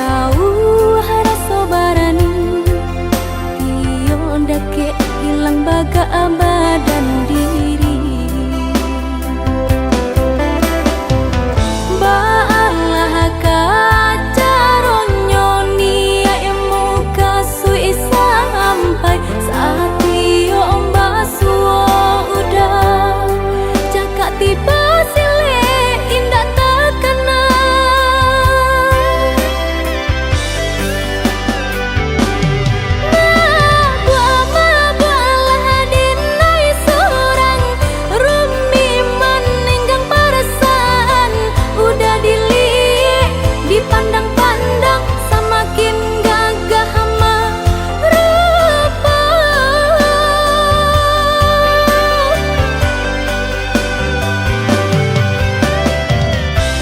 tahu rasa barani Tio dake hilang baga badan diri Baalah kacaronyo nia emu kasui sampai saat Tio basuo udah Cakak tiba sile indah terkena Buah-buah dinai surang Rumi meninggang perasaan Udah dilihat dipandang-pandang semakin gagah merupa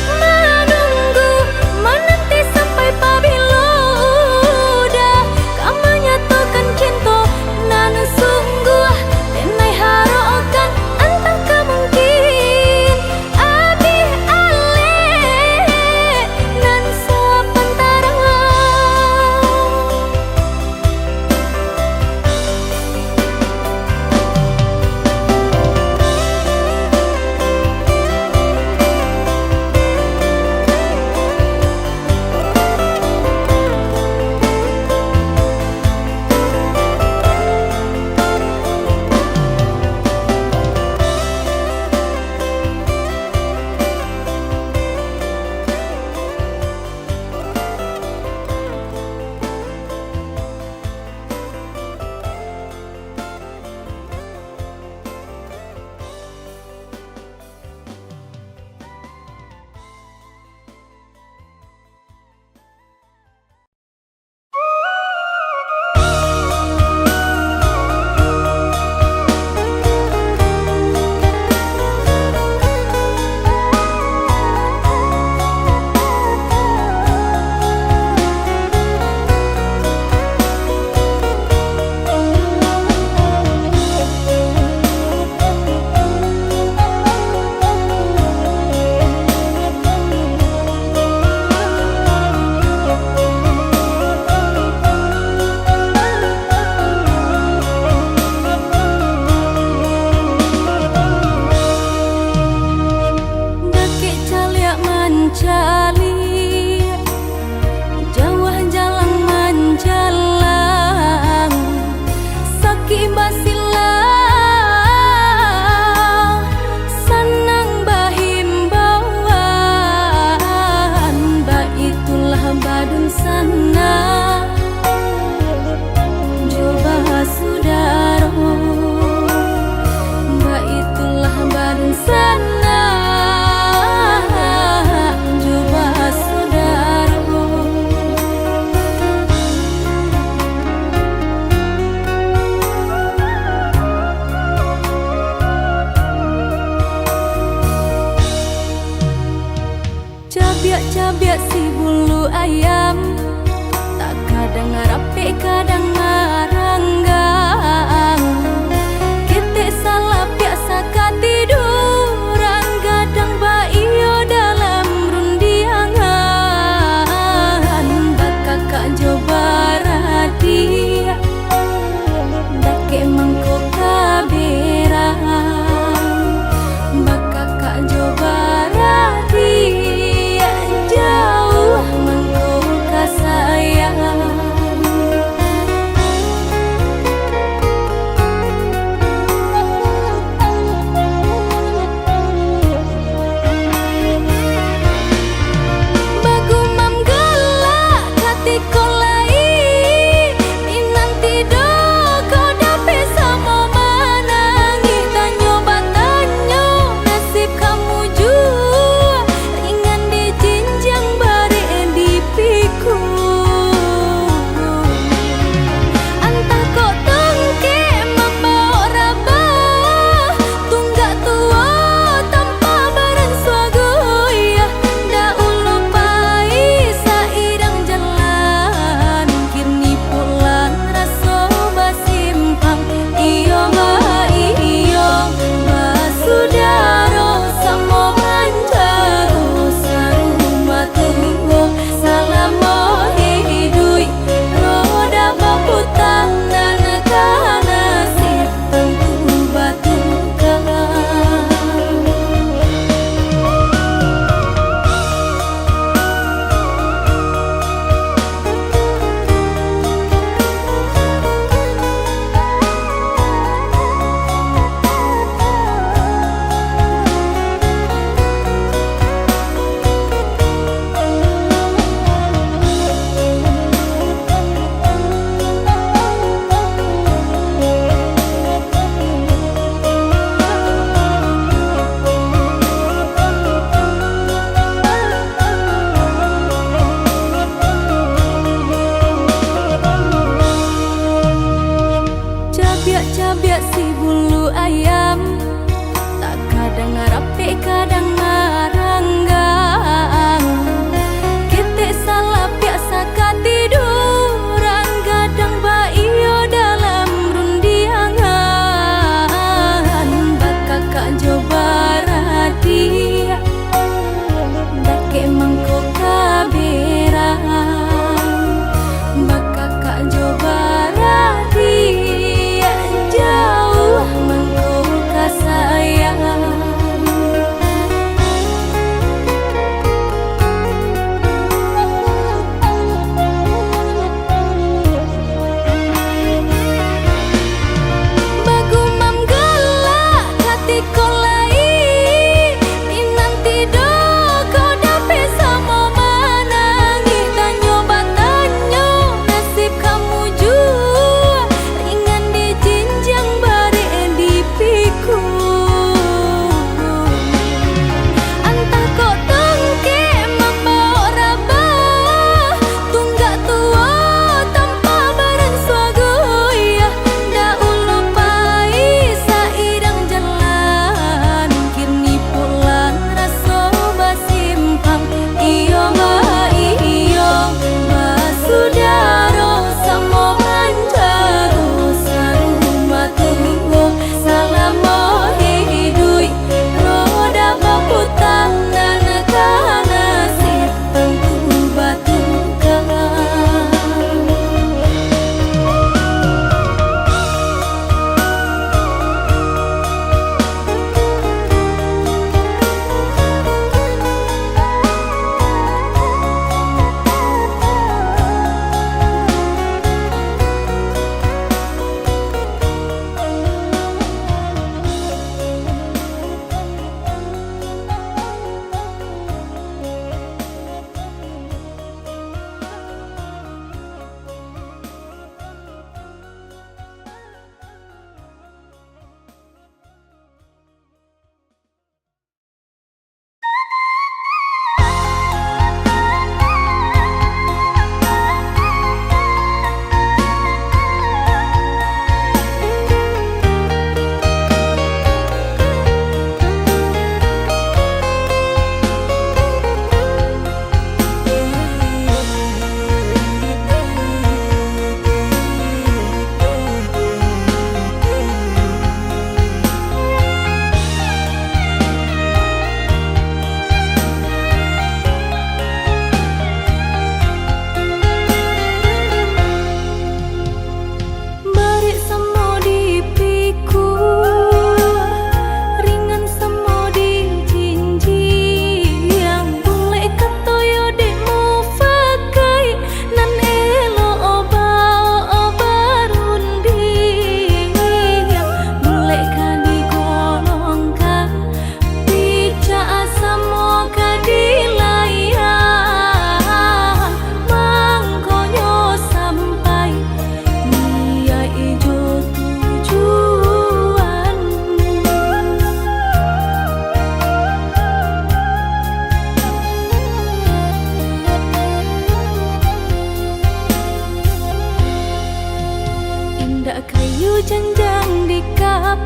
Menunggu menanti sampai pabilo udah Kamu nyatakan cinta nanu sungguh Denai harokan entah kemungkin Abi ale nan sepentara Dake caliak mencali Jauh jalan menjalang Sakit basilah Senang bahimbauan Baitulah badun sana Coba sudaro Baitulah badun sana Coba sudaro Cabiak-cabiak si bulu ayam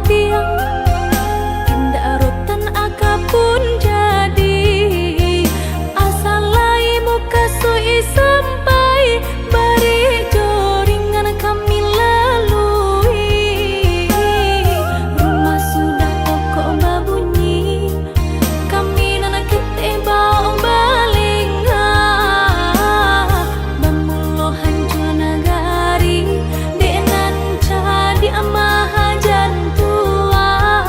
piang tindak rotan aga pun jadi asal lai muka sui sampai bari joringan kami lalui rumah sudah pokok babunyi kami nana kete baong balinga bamulo hancur nagari denan jadi amaha jantua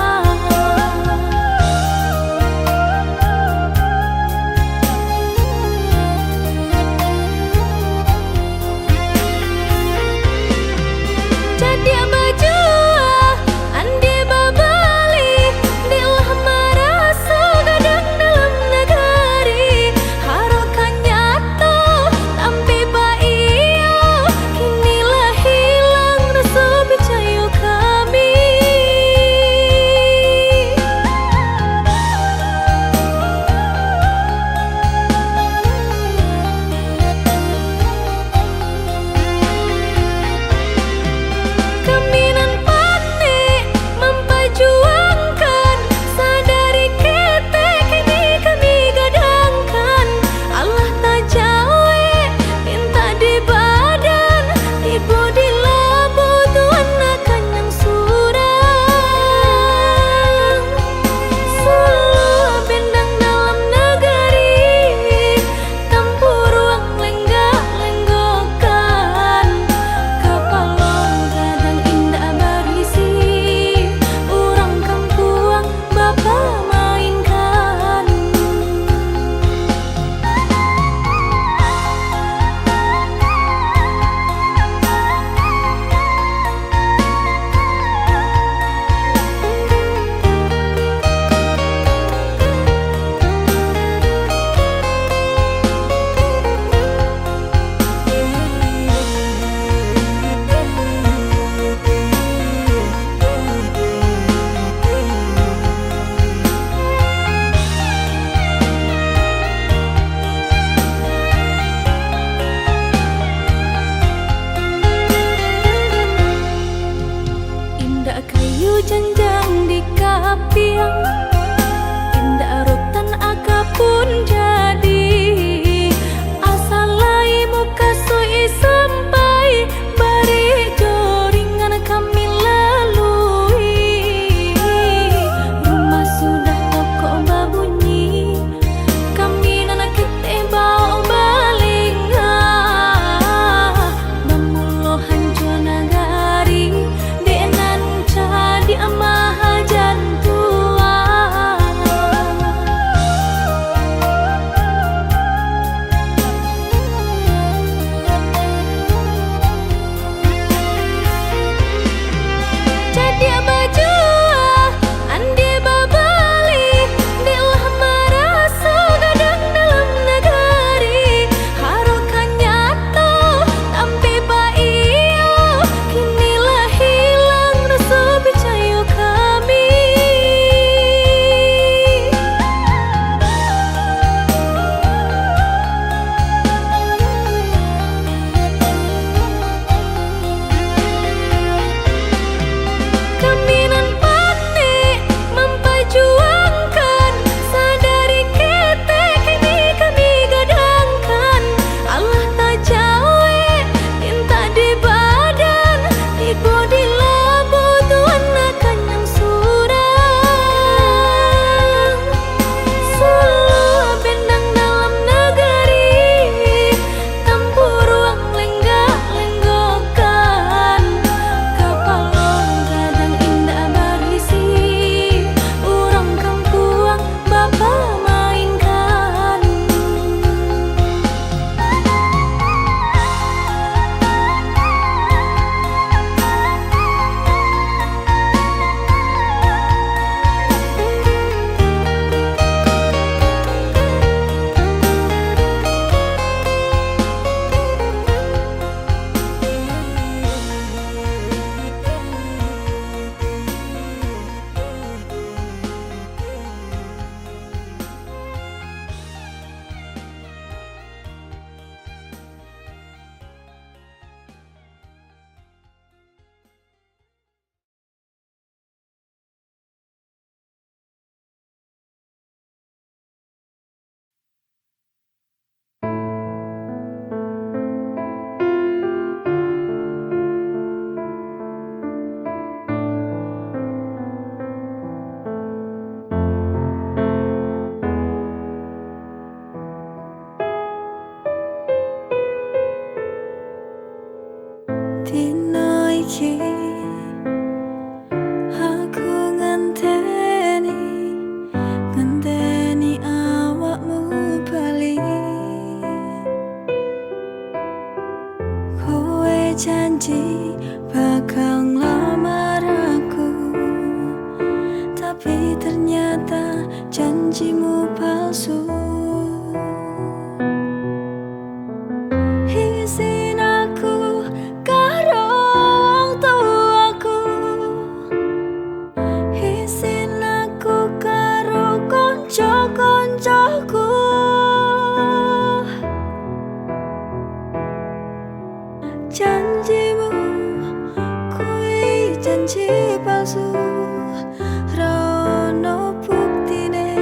iki aku ngenteni awakmu bali. Kowe janji bakal ngelamar aku, tapi ternyata janjimu palsu. Isin aku karo wong tuaku, isin aku karo konco-koncoku. Janjimu kuwi janji palsu, ra ono buktine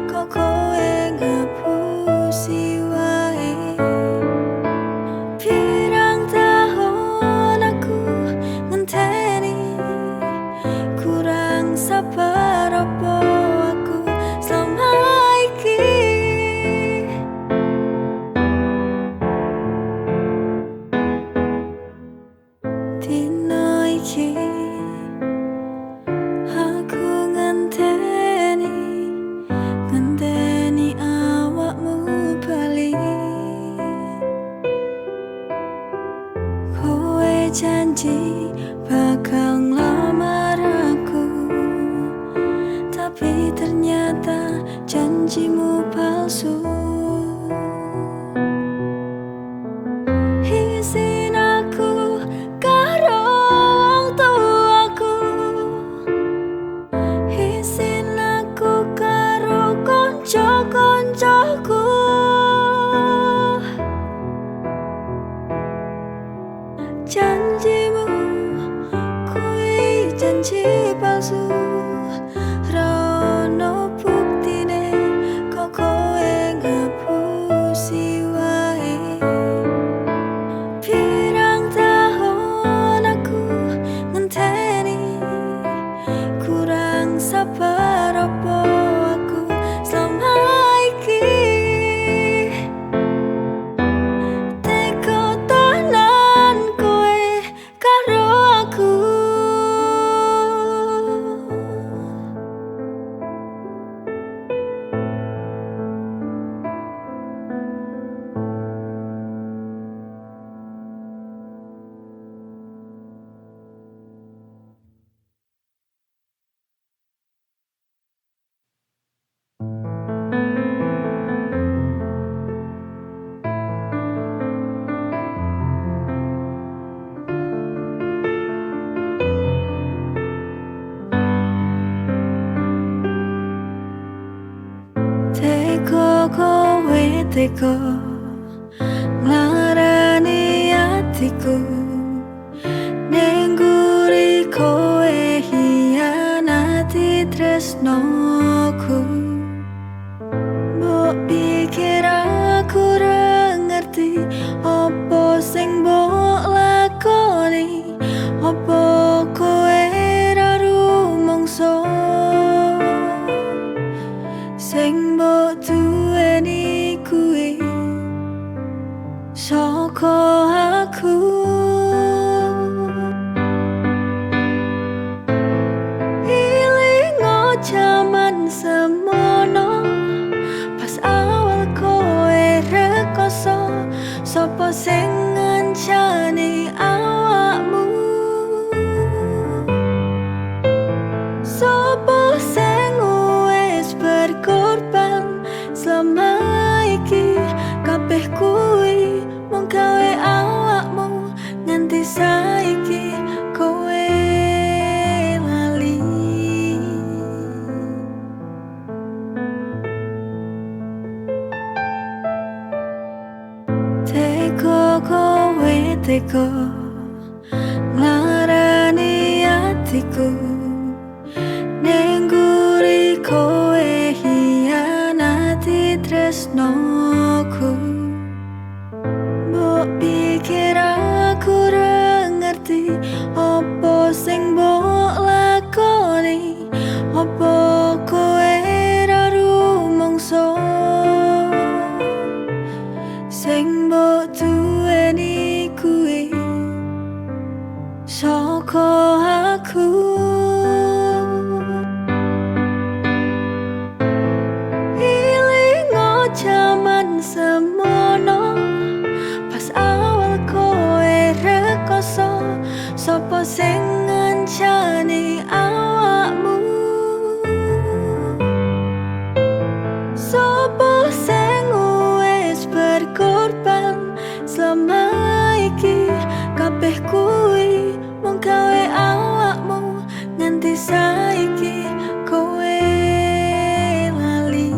kok kowe ngapusi wae. Pirang tahun aku ngenteni, kurang sabar apa aku selama iki. Dino iki aku ngenteni awakmu bali. Kowe janji bakal ngelamar aku, tapi ternyata janjimu palsu. Isin aku karo wong tuaku, isin aku karo konco-koncoku. Janjimu kuwi janji palsu, ra ono buktine kok kowe ngapusi wae. Pirang tahun aku ngenteni, kurang sabar apa aku selama iki. Teko tenan kowe karo aku. Teko kowe teko nglarani atiku, ning guri kowe hianati tresnoku. Mbok pikir aku ra ngerti apa sing mbok lakoni, apa kowe ra rumangsa sing mbok duweni kuwi saka aku. Ilingo jaman semono, pas awal kowe rekoso, sapa sing ngancani awakmu, sapa sing wis berkorban selama iki. Kabeh kuwi mung gawe awakmu, nganti saiki kowe lali. Teko kowe teko nglarani atiku, ning guri kowe hianati tresnoku. Mbok pikir aku ra ngerti apa sing mbok lakoni, apa kowe ra rumangsa sing mbok duweni kuwi sok Sopo sing ngancani awakmu, sopo sing wis berkorban selama iki. Kabeh kuwi mung gawe awakmu nganti saiki kowe lali.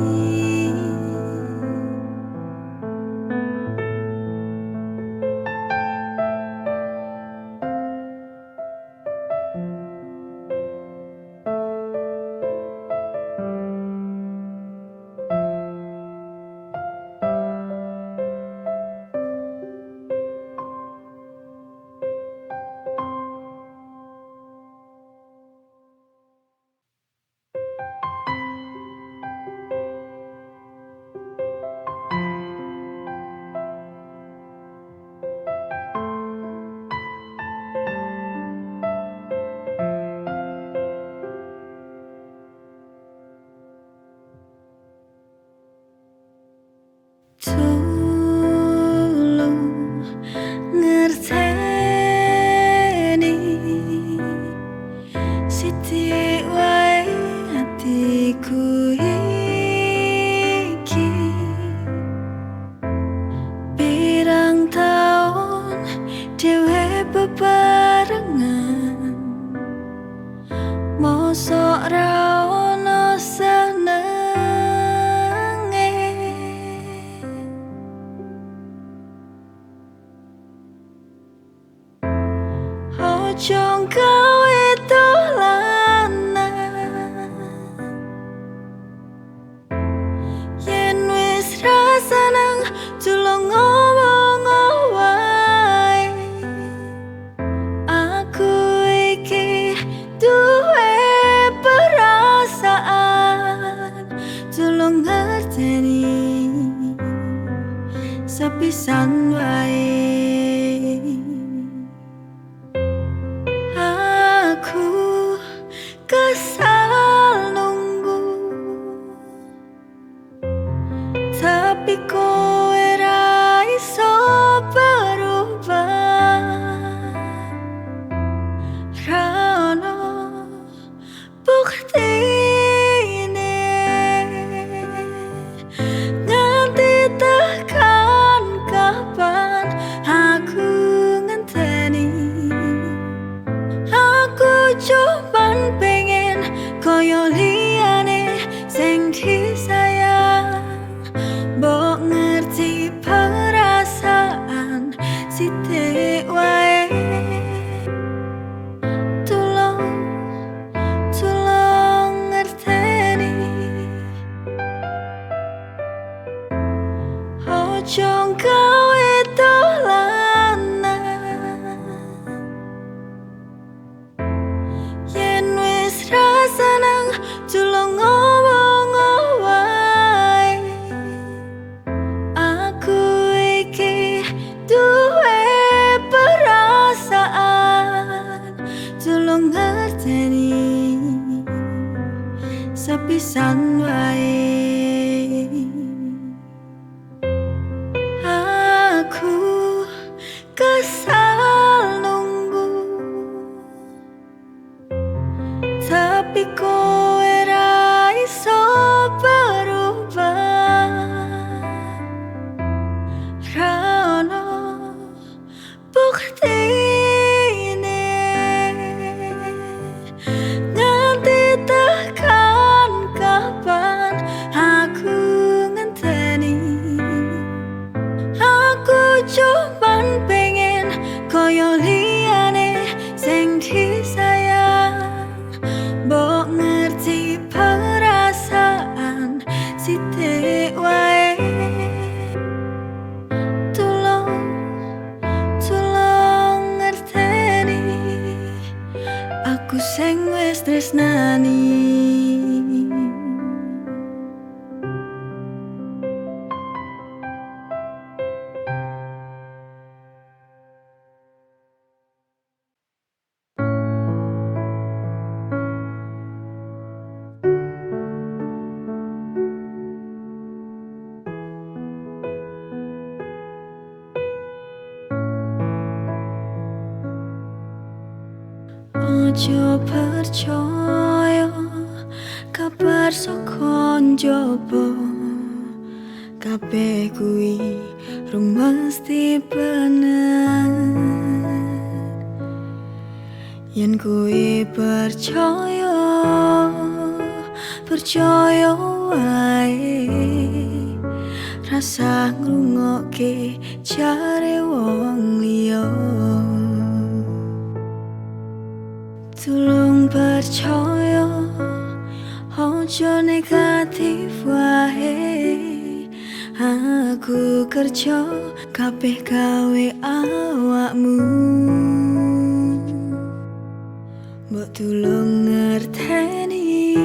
Tulung ngerteni sithik wae atiku iki. Pirang taun dhewe bebarengan, mosok ra ono senenge. Ojo gawe dolanan, yen wis ra seneng tulung ngomong wae. Aku iki duwe perasaan, tulung ngerteni sepisan wae. Aku kesal nunggu, tapi kowe ra iso berubah. Ra ono buktine nganti tekan kapan aku ngenteni. Aku cuman pengen koyo liyane sing disayang, mbok ngerti perasaan sithik wae. Tulung ngerteni, ojo gawe dolanan, yen wis ra seneng tulung ngomong wae. Aku iki duwe perasaan, tulung ngerteni sepisan wae. Aku kesal nunggu, tapi kowe ra iso berubah. Ra ono buktine nganti tekan kapan aku ngenteni. Aku cuman pengen koyo liyane sing disayang, mbok ngerti perasaan sithik wae. Tulung ngerteni, aku sing wis tresnani. Ojo percaya kabar saka njaba, kabeh kuwi rung mesti bener. Yen kuwi percaya, percaya wae, rasa ngrungokke jare wong liya. Tulung percaya, ojo negatif wae. Aku kerja kabeh gawe awakmu. Mbok tulung ngerteni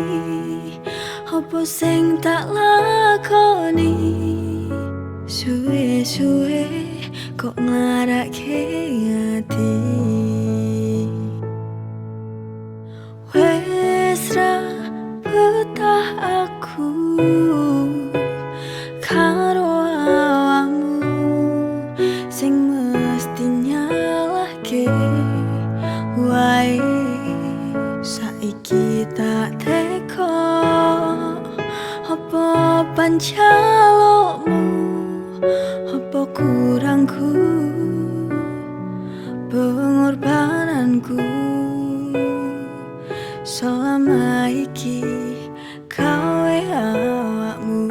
apa sing tak lakoni. Suwe-suwe kok nglarake ati. Wes ra betah aku karo awakmu sing mesti nyalahke wae. Saiki tak teko apa pancalokmu, apa kurangku, pengorbananku selama iki gawe awakmu.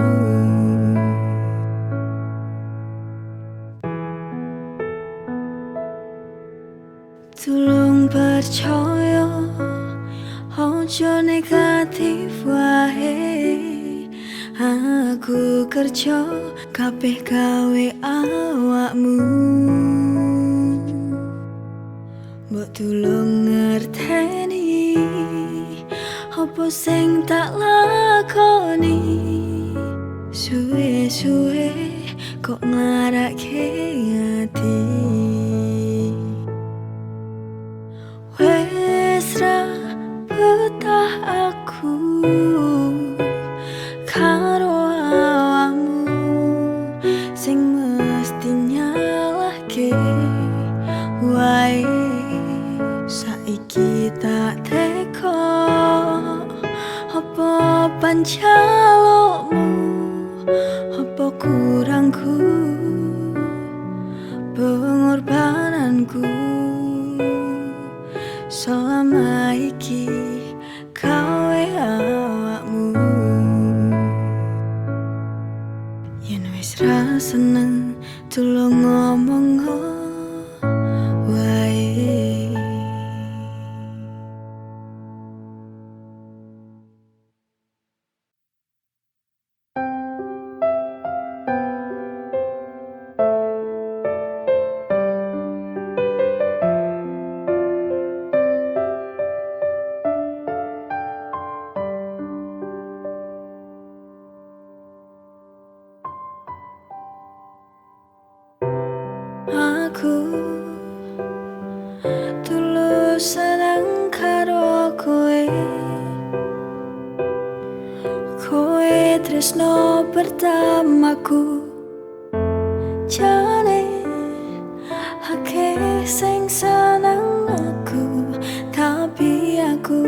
Tulung percaya, ojo negatif wae. Aku kerja kabeh gawe awakmu. Mbok tulung ngerteni apa sing tak lakoni. Suwe-suwe kok nglarake ati. Wes ra betah aku karo awakmu sing mesti nyalahke wae. Saiki tak teko apa pancalokmu, apa kurangku, pengorbananku selama iki gawe awakmu. Yen wis ra seneng tulung ngomong wae. Aku tulus seneng karo kowe, kowe tresno pertamaku. Jane akeh sing seneng aku, tapi aku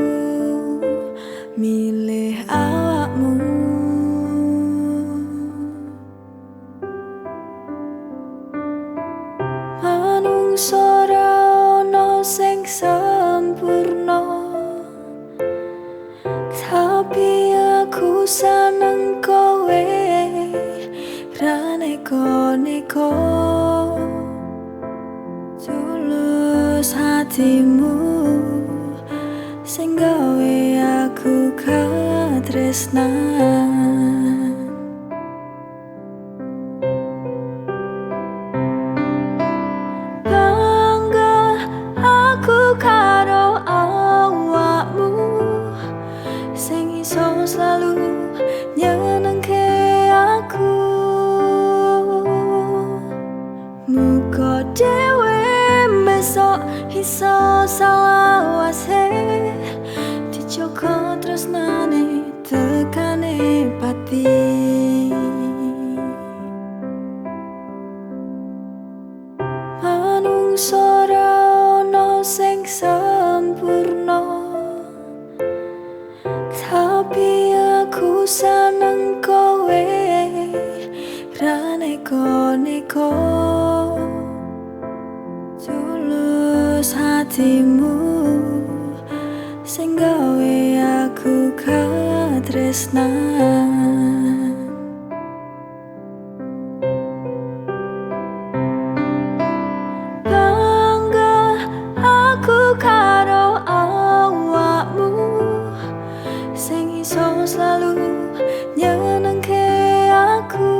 milih awakmu. Manungsa ora ono sing sempurna, tapi aku seneng kowe ra neko-neko. Tulus hatimu sing gawe aku katresnan. Bangga aku karo awakmu sing iso selalu nyenengke aku. Muga dhewe besok iso salawase, dijogo tresnane tekane pati. Manungsa ora ono sing sempurna, seneng kowe ra neko-neko, tulus hatimu sing gawe aku katresnan. Bangga aku karo awakmu sing iso selalu nyenengke aku.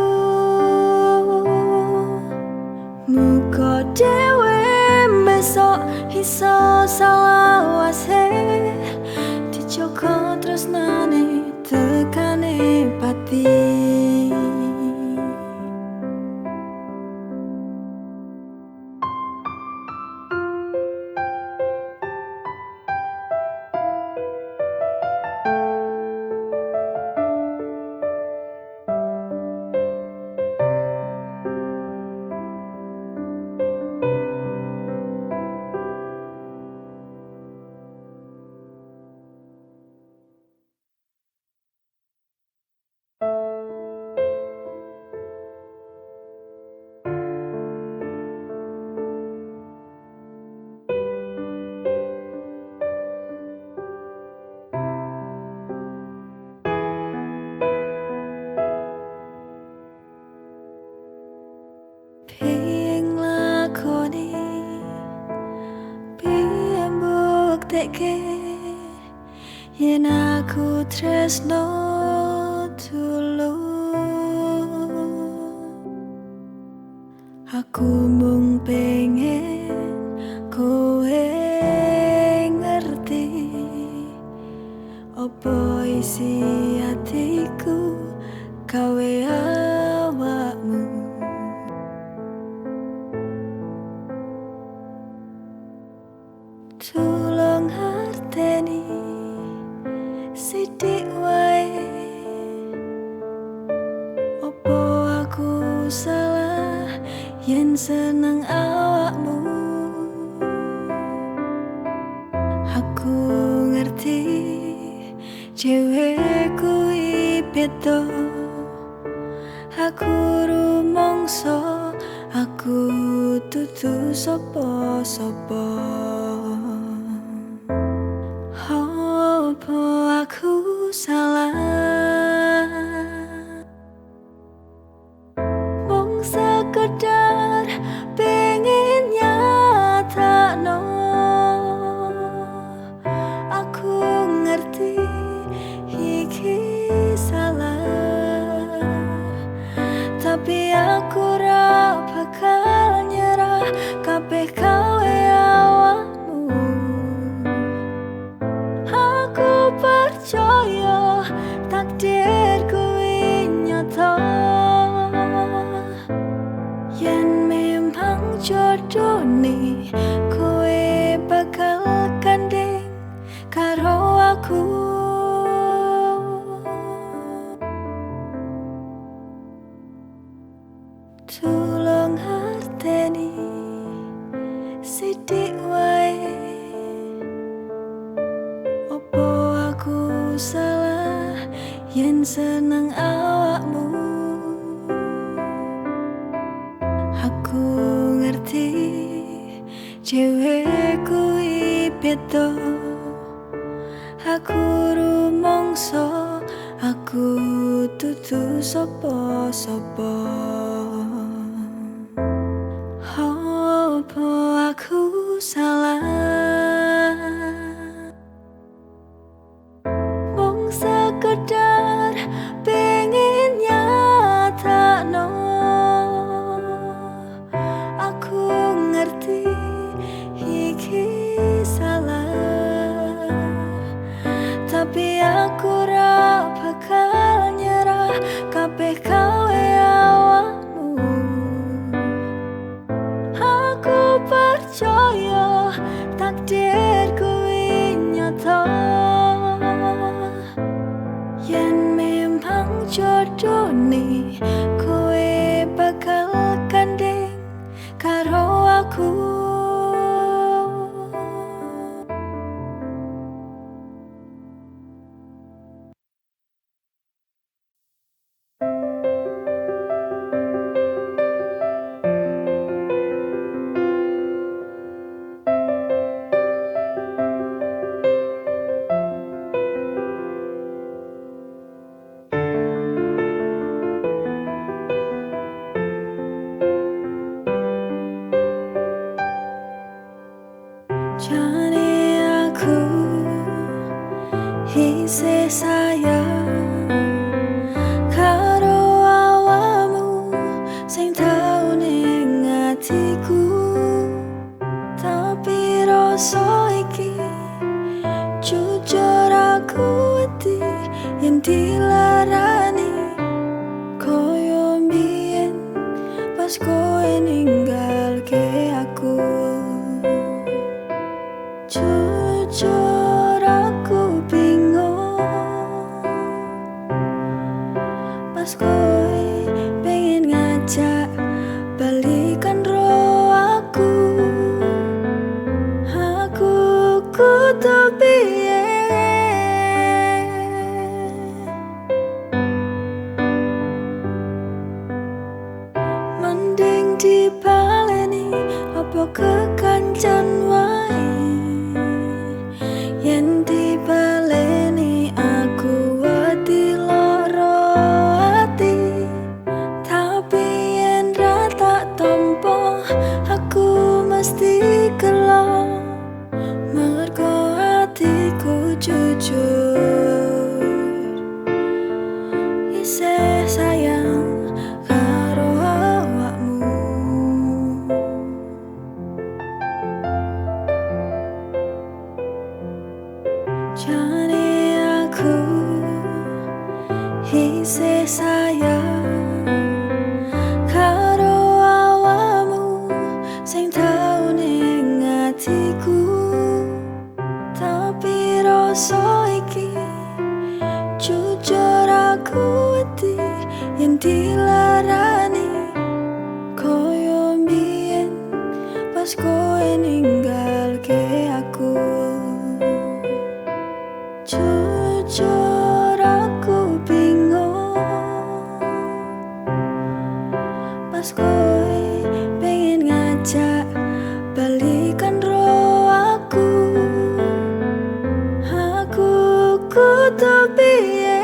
Muga dhewe besok iso salawase dijogo tresnane tekane pati. Piye nglakoni, piye mbuktekke yen aku tresno tulus. Aku mung pengen kowe ngerti opo isi hatiku gawe awakmu. Tulung harteni sithik wae, opo aku salah yen seneng awakmu. Aku ngerti dhewe kuwi beda, aku rumangsa aku dudu sapa-sapa. Apa aku salah mung sekedar pengen nyatakno. Aku ngerti iki salah, tapi aku ora bakal nyerah kabeh gawe awakmu. Aku percaya takdir kuwi nyata, yen memang jodone kowe bakal gandeng karo aku. Tulung harteni sithik wae, opo aku salah yen seneng awakmu. Aku ngerti dhewe kuwi beda, aku rumangsa aku dudu sapa-sapa. Apa aku salah mung sekedar pengen nyatakno. Aku ngerti iki salah, tapi aku ora bakal nyerah kabeh gawe awakmu. Aku percaya takdir kuwi nyata, yen memang jodone kowe bakal gandeng karo aku. Jane aku isih sayang karo awamu sing tau ning atiku, tapi rasa iki jujur aku wedi yen dilarani koyo mbiyen pas kowe ninggalke aku. Jujur aku bingung pas kowe pengen ngajak balikan ro aku kudu piye. Mending dibaleni apa kekancan wae, yen dibaleni aku wedi loro ati, tapi yen ra tak tampa aku mesti gelo mergo atiku jujur isih sayang karo awakmu. Jane aku isih sayang karo awamu sing tau ning atiku, tapi rasa iki jujur aku wedi yen dilarani koyo mbiyen pas kowe ninggalke aku. Jujur aku bingung pas kowe pengen ngajak balikan ro aku kudu piye.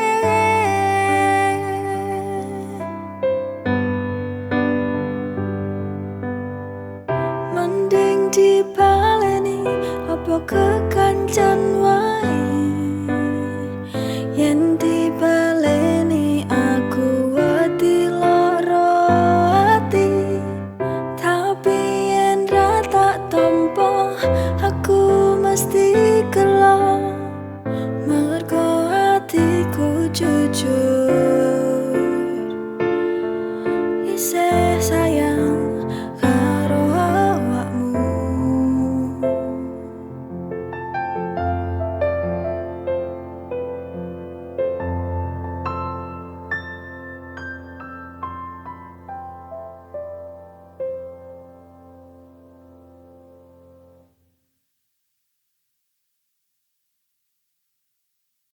Mending dibaleni apa kekancan wae,